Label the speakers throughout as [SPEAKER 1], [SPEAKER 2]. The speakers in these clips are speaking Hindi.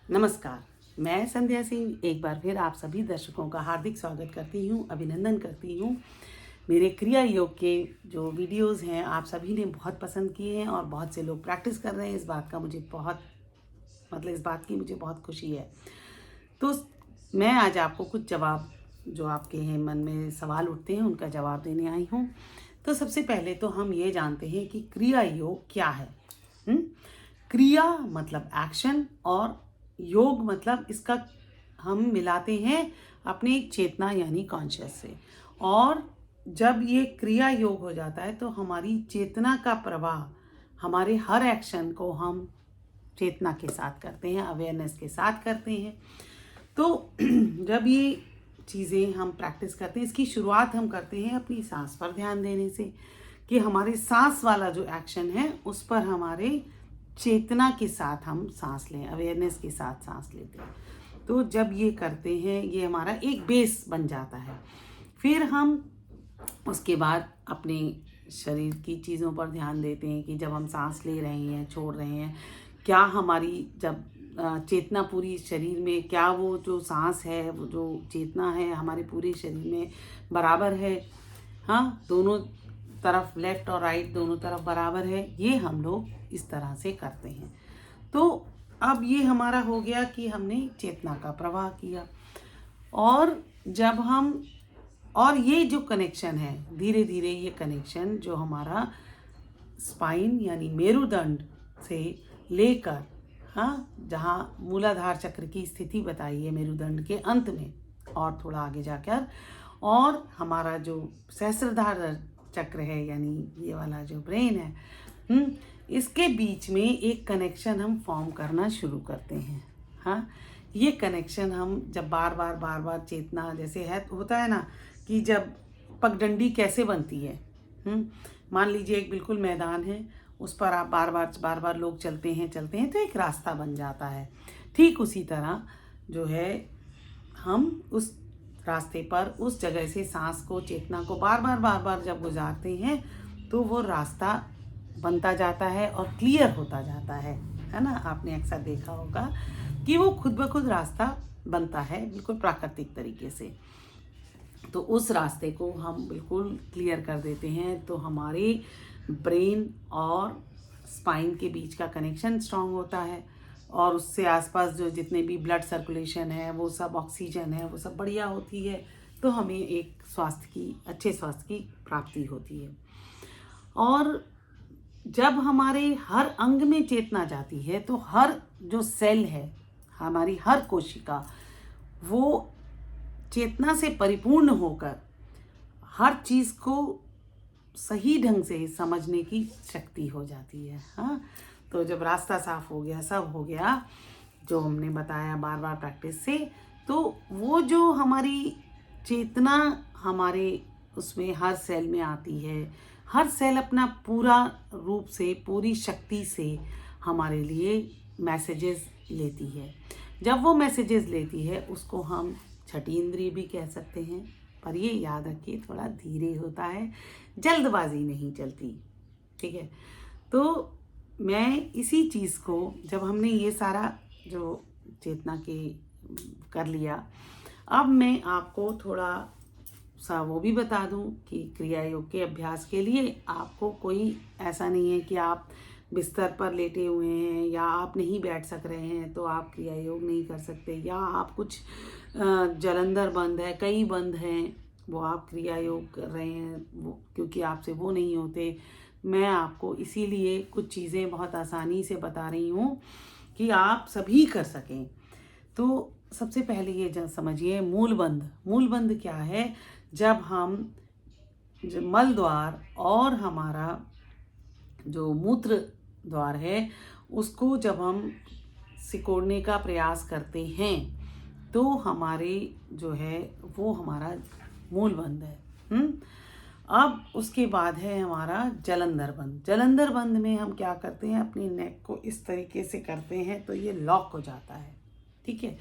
[SPEAKER 1] नमस्कार। मैं संध्या सिंह एक बार फिर आप सभी दर्शकों का हार्दिक स्वागत करती हूँ, अभिनंदन करती हूँ। मेरे क्रिया योग के जो वीडियोस हैं आप सभी ने बहुत पसंद किए हैं और बहुत से लोग प्रैक्टिस कर रहे हैं। इस बात की मुझे बहुत खुशी है। तो मैं आज आपको कुछ जवाब जो आपके हैं मन में सवाल उठते हैं उनका जवाब देने आई हूँ। तो सबसे पहले तो हम ये जानते हैं कि क्रिया योग क्या है। क्रिया मतलब एक्शन और योग मतलब इसका हम मिलाते हैं अपनी चेतना यानी कॉन्शियस से। और जब ये क्रिया योग हो जाता है तो हमारी चेतना का प्रवाह हमारे हर एक्शन को हम चेतना के साथ करते हैं, अवेयरनेस के साथ करते हैं। तो जब ये चीज़ें हम प्रैक्टिस करते हैं, इसकी शुरुआत हम करते हैं अपनी सांस पर ध्यान देने से कि हमारे सांस वाला जो एक्शन है उस पर हमारे चेतना के साथ हम सांस लें, अवेयरनेस के साथ सांस लेते हैं। तो जब ये करते हैं ये हमारा एक बेस बन जाता है। फिर हम उसके बाद अपने शरीर की चीज़ों पर ध्यान देते हैं कि जब हम सांस ले रहे हैं, छोड़ रहे हैं, क्या हमारी जब चेतना पूरी शरीर में, क्या वो जो सांस है, वो जो चेतना है हमारे पूरे शरीर में बराबर है। हाँ, दोनों तरफ लेफ्ट और राइट दोनों तरफ बराबर है। ये हम लोग इस तरह से करते हैं। तो अब ये हमारा हो गया कि हमने चेतना का प्रवाह किया। और जब हम ये जो कनेक्शन है, धीरे धीरे ये कनेक्शन जो हमारा स्पाइन यानी मेरुदंड से लेकर, हाँ, जहाँ मूलाधार चक्र की स्थिति बताई है मेरुदंड के अंत में और थोड़ा आगे जाकर, और हमारा जो सहस्त्रधार चक्र है यानी ये वाला जो ब्रेन है, इसके बीच में एक कनेक्शन हम फॉर्म करना शुरू करते हैं। हाँ, ये कनेक्शन हम जब बार बार चेतना जैसे है होता है ना कि जब पगडंडी कैसे बनती है। मान लीजिए एक बिल्कुल मैदान है, उस पर आप बार बार लोग चलते हैं तो एक रास्ता बन जाता है। ठीक उसी तरह जो है हम उस रास्ते पर उस जगह से सांस को, चेतना को बार बार जब गुजारते हैं तो वो रास्ता बनता जाता है और क्लियर होता जाता है ना। आपने अक्सर देखा होगा कि वो खुद ब खुद रास्ता बनता है बिल्कुल प्राकृतिक तरीके से। तो उस रास्ते को हम बिल्कुल क्लियर कर देते हैं तो हमारे ब्रेन और स्पाइन के बीच का कनेक्शन स्ट्रांग होता है और उससे आसपास जो जितने भी ब्लड सर्कुलेशन है, वो सब ऑक्सीजन है, वो सब बढ़िया होती है। तो हमें एक अच्छे स्वास्थ्य की प्राप्ति होती है। और जब हमारे हर अंग में चेतना जाती है तो हर जो सेल है, हमारी हर कोशिका, वो चेतना से परिपूर्ण होकर हर चीज़ को सही ढंग से समझने की शक्ति हो जाती है। हाँ, तो जब रास्ता साफ हो गया, सब हो गया जो हमने बताया बार बार प्रैक्टिस से, तो वो जो हमारी चेतना हमारे उसमें हर सेल में आती है, हर सेल अपना पूरा रूप से, पूरी शक्ति से हमारे लिए मैसेजेस लेती है। जब वो मैसेजेस लेती है उसको हम छठी इंद्रिय भी कह सकते हैं, पर ये याद रखिए थोड़ा धीरे होता है, जल्दबाजी नहीं चलती। ठीक है। तो मैं इसी चीज़ को जब हमने ये सारा जो चेतना के कर लिया, अब मैं आपको थोड़ा सा वो भी बता दूं कि क्रिया योग के अभ्यास के लिए आपको कोई ऐसा नहीं है कि आप बिस्तर पर लेटे हुए हैं या आप नहीं बैठ सक रहे हैं तो आप क्रिया योग नहीं कर सकते, या आप कुछ जलंधर बंद है, कई बंद हैं, वो आप क्रिया योग कर रहे हैं वो क्योंकि आपसे वो नहीं होते। मैं आपको इसीलिए कुछ चीज़ें बहुत आसानी से बता रही हूँ कि आप सभी कर सकें। तो सबसे पहले ये समझिए मूल बंद क्या है। जब हम मल द्वार और हमारा जो मूत्र द्वार है उसको जब हम सिकोड़ने का प्रयास करते हैं तो हमारे जो है वो हमारा मूल बंद है। अब उसके बाद है हमारा जलंधर बंद में हम क्या करते हैं, अपनी नेक को इस तरीके से करते हैं तो ये लॉक हो जाता है। ठीक है।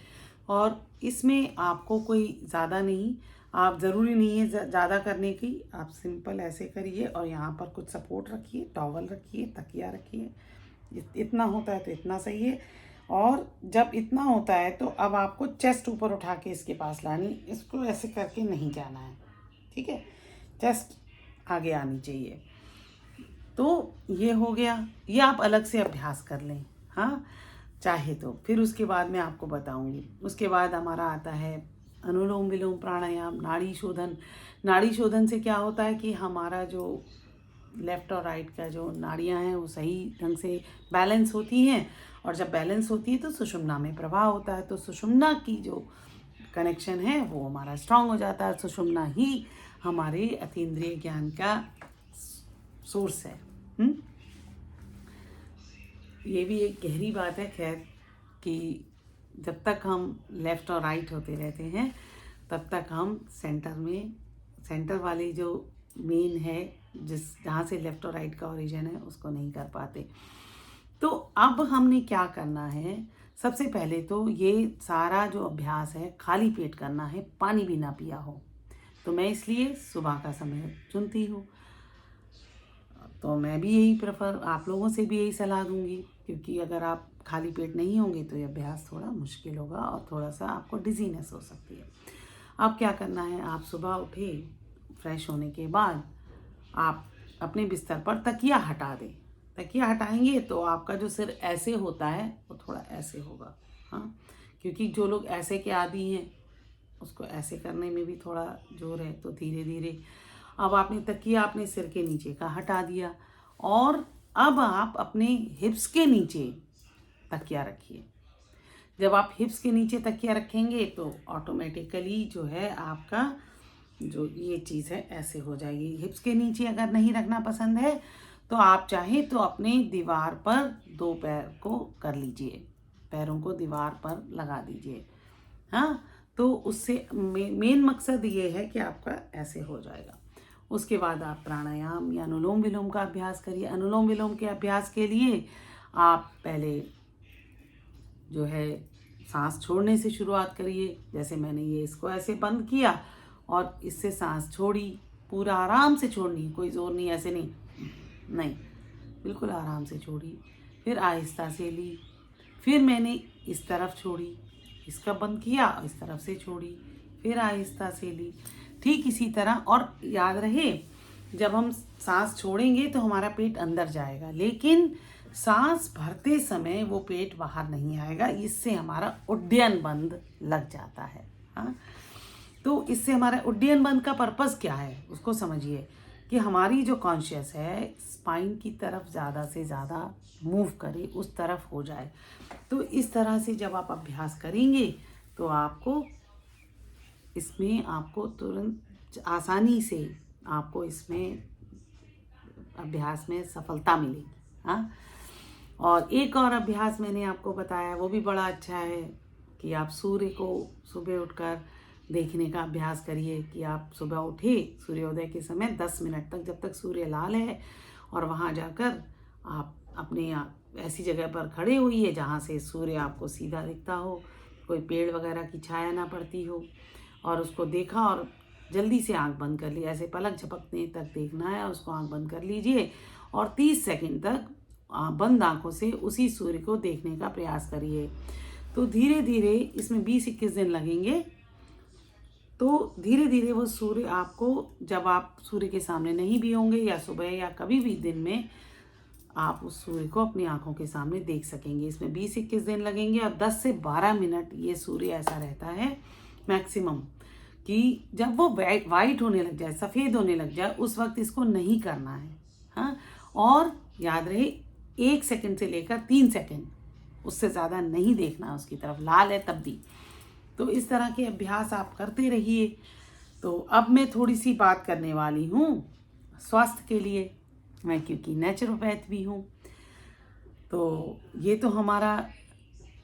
[SPEAKER 1] और इसमें आपको कोई ज़्यादा नहीं, आप ज़रूरी नहीं है ज़्यादा करने की, आप सिंपल ऐसे करिए और यहाँ पर कुछ सपोर्ट रखिए, टॉवल रखिए, तकिया रखिए, इतना होता है तो इतना सही है। और जब इतना होता है तो अब आपको चेस्ट ऊपर उठा के इसके पास लानी, इसको ऐसे करके नहीं जाना है, ठीक है, चेस्ट आगे आनी चाहिए। तो ये हो गया, ये आप अलग से अभ्यास कर लें, हाँ चाहे तो। फिर उसके बाद मैं आपको बताऊंगी। उसके बाद हमारा आता है अनुलोम विलोम प्राणायाम, नाड़ी शोधन। नाड़ी शोधन से क्या होता है कि हमारा जो लेफ़्ट और राइट का जो नाड़ियां हैं वो सही ढंग से बैलेंस होती हैं, और जब बैलेंस होती है तो सुषुम्ना में प्रवाह होता है, तो सुषुम्ना की जो कनेक्शन है वो हमारा स्ट्रांग हो जाता है। सुषुम्ना ही हमारे अतीन्द्रिय ज्ञान का सोर्स है। ये भी एक गहरी बात है खैर, कि जब तक हम लेफ़्ट और राइट होते रहते हैं तब तक हम सेंटर वाली जो मेन है, जहाँ से लेफ़्ट और राइट का ओरिजिन है, उसको नहीं कर पाते। तो अब हमने क्या करना है, सबसे पहले तो ये सारा जो अभ्यास है खाली पेट करना है, पानी भी ना पिया हो। तो मैं इसलिए सुबह का समय चुनती हूँ। तो मैं भी यही आप लोगों से भी यही सलाह दूंगी, क्योंकि अगर आप खाली पेट नहीं होंगे तो ये अभ्यास थोड़ा मुश्किल होगा और थोड़ा सा आपको डिजीनेस हो सकती है। अब क्या करना है, आप सुबह उठे, फ्रेश होने के बाद आप अपने बिस्तर पर तकिया हटा दें। तकिया हटाएंगे तो आपका जो सिर ऐसे होता है वो थोड़ा ऐसे होगा, हाँ, क्योंकि जो लोग ऐसे के आदी हैं उसको ऐसे करने में भी थोड़ा जोर है। तो धीरे धीरे अब आपने तकिया अपने सिर के नीचे का हटा दिया, और अब आप अपने हिप्स के नीचे तकिया रखिए। जब आप हिप्स के नीचे तकिया रखेंगे तो ऑटोमेटिकली जो है आपका जो ये चीज़ है ऐसे हो जाएगी। हिप्स के नीचे अगर नहीं रखना पसंद है तो आप चाहे तो अपने दीवार पर दो पैर को कर लीजिए, पैरों को दीवार पर लगा दीजिए, हाँ। तो उससे मेन मकसद ये है कि आपका ऐसे हो जाएगा। उसके बाद आप प्राणायाम या अनुलोम विलोम का अभ्यास करिए। अनुलोम विलोम के अभ्यास के लिए आप पहले जो है सांस छोड़ने से शुरुआत करिए। जैसे मैंने ये इसको ऐसे बंद किया और इससे सांस छोड़ी, पूरा आराम से छोड़नी, कोई ज़ोर नहीं, ऐसे नहीं, बिल्कुल आराम से छोड़ी। फिर आहिस्ता से ली, फिर मैंने इस तरफ छोड़ी, इसका बंद किया, इस तरफ से छोड़ी, फिर आहिस्ता से ली, ठीक इसी तरह। और याद रहे, जब हम सांस छोड़ेंगे तो हमारा पेट अंदर जाएगा, लेकिन सांस भरते समय वो पेट बाहर नहीं आएगा, इससे हमारा उड्डयन बंद लग जाता है, हाँ। तो इससे हमारा उड्डयन बंद का पर्पस क्या है उसको समझिए, कि हमारी जो कॉन्शियस है स्पाइन की तरफ ज़्यादा से ज़्यादा मूव करे, उस तरफ हो जाए। तो इस तरह से जब आप अभ्यास करेंगे तो आपको इसमें तुरंत आसानी से आपको इसमें अभ्यास में सफलता मिलेगी, हाँ। और एक और अभ्यास मैंने आपको बताया, वो भी बड़ा अच्छा है, कि आप सूर्य को सुबह उठकर देखने का अभ्यास करिए। कि आप सुबह उठे सूर्योदय के समय 10 मिनट तक, जब तक सूर्य लाल है, और वहाँ जाकर आप अपने ऐसी जगह पर खड़े होइए जहाँ से सूर्य आपको सीधा दिखता हो, कोई पेड़ वगैरह की छाया ना पड़ती हो, और उसको देखा और जल्दी से आंख बंद कर ली, ऐसे पलक झपकने तक देखना है, उसको आंख बंद कर लीजिए और 30 सेकंड तक बंद आंखों से उसी सूर्य को देखने का प्रयास करिए। तो धीरे धीरे इसमें 20-21 दिन लगेंगे। तो धीरे धीरे वो सूर्य आपको, जब आप सूर्य के सामने नहीं भी होंगे या सुबह या कभी भी दिन में, आप उस सूर्य को अपनी आंखों के सामने देख सकेंगे। इसमें 20-21 दिन लगेंगे और 10 से 12 मिनट ये सूर्य ऐसा रहता है मैक्सिमम, कि जब वो वाइट होने लग जाए, सफ़ेद होने लग जाए, उस वक्त इसको नहीं करना है, हाँ। और याद रहे, 1 सेकंड से लेकर 3 सेकंड, उससे ज़्यादा नहीं देखना उसकी तरफ, लाल है तब भी। तो इस तरह के अभ्यास आप करते रहिए। तो अब मैं थोड़ी सी बात करने वाली हूँ स्वास्थ्य के लिए, मैं क्योंकि नेचुरोपैथ भी हूँ। तो ये तो हमारा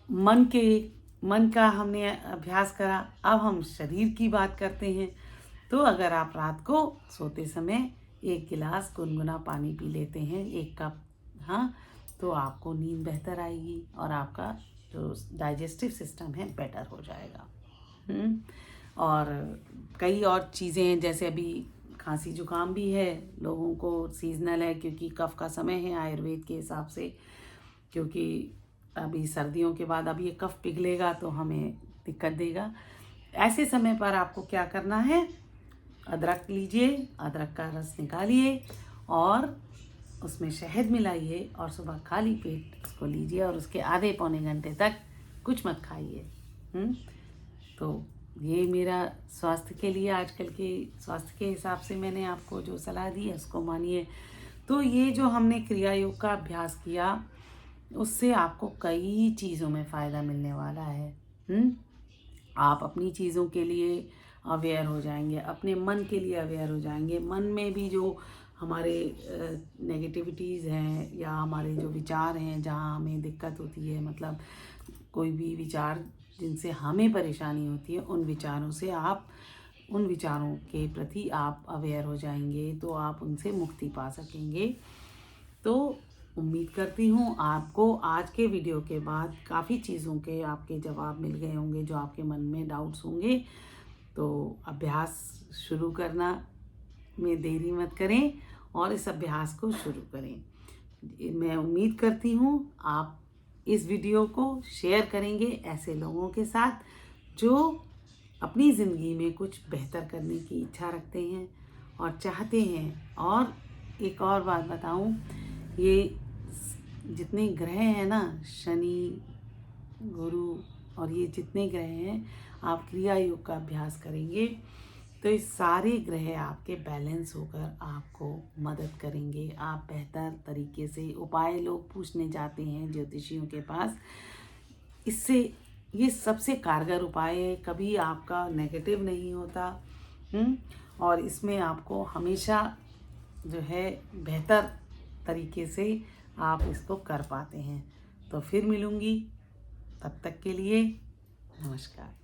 [SPEAKER 1] मन का हमने अभ्यास करा। अब हम शरीर की बात करते हैं। तो अगर आप रात को सोते समय 1 गिलास गुनगुना पानी पी लेते हैं, 1 कप, हाँ, तो आपको नींद बेहतर आएगी और आपका जो डाइजेस्टिव सिस्टम है बेटर हो जाएगा। और कई और चीज़ें हैं, जैसे अभी खांसी जुकाम भी है लोगों को, सीजनल है, क्योंकि कफ का समय है आयुर्वेद के हिसाब से, क्योंकि अभी सर्दियों के बाद अब ये कफ पिघलेगा तो हमें दिक्कत देगा। ऐसे समय पर आपको क्या करना है, अदरक लीजिए, अदरक का रस निकालिए और उसमें शहद मिलाइए और सुबह खाली पेट उसको लीजिए और उसके आधे पौने घंटे तक कुछ मत खाइए। तो ये मेरा स्वास्थ्य के लिए, आजकल के स्वास्थ्य के हिसाब से मैंने आपको जो सलाह दी है उसको मानिए। तो ये जो हमने क्रिया योग का अभ्यास किया उससे आपको कई चीज़ों में फ़ायदा मिलने वाला है। आप अपनी चीज़ों के लिए अवेयर हो जाएंगे, अपने मन के लिए अवेयर हो जाएंगे। मन में भी जो हमारे नेगेटिविटीज़ हैं या हमारे जो विचार हैं जहाँ हमें दिक्कत होती है, मतलब कोई भी विचार जिनसे हमें परेशानी होती है, उन विचारों के प्रति आप अवेयर हो जाएंगे तो आप उनसे मुक्ति पा सकेंगे। तो उम्मीद करती हूँ आपको आज के वीडियो के बाद काफ़ी चीज़ों के आपके जवाब मिल गए होंगे जो आपके मन में डाउट्स होंगे। तो अभ्यास शुरू करना में देरी मत करें और इस अभ्यास को शुरू करें। मैं उम्मीद करती हूँ आप इस वीडियो को शेयर करेंगे ऐसे लोगों के साथ जो अपनी ज़िंदगी में कुछ बेहतर करने की इच्छा रखते हैं और चाहते हैं। और एक और बात बताऊं, ये जितने ग्रह हैं ना, शनि, गुरु और ये जितने ग्रह हैं, आप क्रिया योग का अभ्यास करेंगे तो ये सारे ग्रह आपके बैलेंस होकर आपको मदद करेंगे। आप बेहतर तरीके से उपाय लोग पूछने जाते हैं ज्योतिषियों के पास, इससे ये सबसे कारगर उपाय है, कभी आपका नेगेटिव नहीं होता। और इसमें आपको हमेशा जो है बेहतर तरीके से आप इसको कर पाते हैं। तो फिर मिलूँगी, तब तक के लिए नमस्कार।